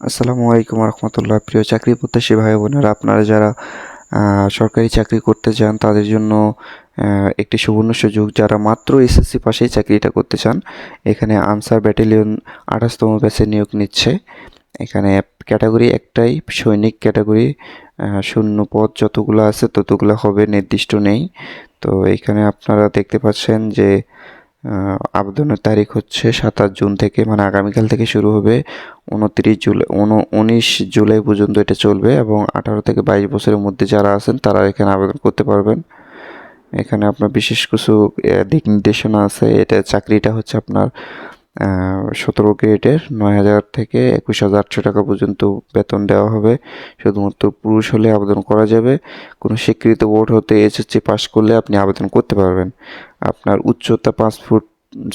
আসসালামু আলাইকুম রহমতুল্লাহ। প্রিয় চাকরি প্রত্যাশী ভাই বোনেরা, আপনারা যারা সরকারি চাকরি করতে চান তাদের জন্য একটি সুবর্ণ সুযোগ। যারা মাত্র এসএসসি পাশেই চাকরিটা করতে চান, এখানে আনসার ব্যাটালিয়ন 28তম ব্যাচে নিয়োগ নিচ্ছে। এখানে ক্যাটাগরি একটাই, সৈনিক ক্যাটাগরি। শূন্য পদ যতগুলো আছে ততগুলো হবে, নির্দিষ্ট নেই। তো এখানে আপনারা দেখতে পাচ্ছেন যে আবেদনের তারিখ হচ্ছে 27 জুন থেকে, মানে আগামীকাল থেকে শুরু হবে। 19 জুলাই পর্যন্ত এটা চলবে এবং 18 থেকে 22 বছরের মধ্যে যারা আছেন তারা এখানে আবেদন করতে পারবেন। এখানে আপনার বিশেষ কিছু দিক নির্দেশনা আছে। এটা চাকরিটা হচ্ছে আপনার 17 গ্রেডের 9,000 থেকে 21,800 টাকা পর্যন্ত বেতন দেওয়া হবে। শুধুমাত্র পুরুষ হলে আবেদন করা যাবে। কোনো স্বীকৃত বোর্ড হতে এসএসসি পাস করলে আপনি আবেদন করতে পারবেন। আপনার উচ্চতা 5 ফুট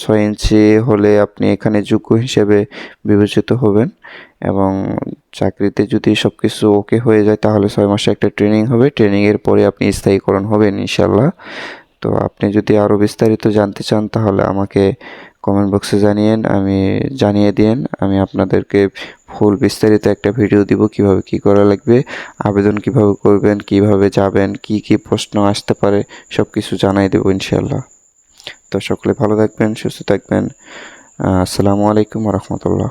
6 ইঞ্চি হলে আপনি এখানে যোগ্য হিসেবে বিবেচিত হবেন। এবং চাকরিতে যদি সব কিছু ওকে হয়ে যায় তাহলে 6 মাসে একটা ট্রেনিং হবে। ট্রেনিংয়ের পরে আপনি স্থায়ীকরণ হবেন ইনশাল্লাহ। তো আপনি যদি আরও বিস্তারিত জানতে চান তাহলে আমাকে কমেন্ট বক্সে জানিয়ে দিন। আমি আপনাদেরকে ফুল বিস্তারিত একটা ভিডিও দিব, কিভাবে কি করা লাগবে, আবেদন কিভাবে করবেন, কিভাবে যাবেন, কি কি প্রশ্ন আসতে পারে, সব কিছু জানাই দেবো ইনশাল্লাহ। তো সকলে ভালো থাকবেন, সুস্থ থাকবেন। আসসালামু আলাইকুম রহমতুল্লাহ।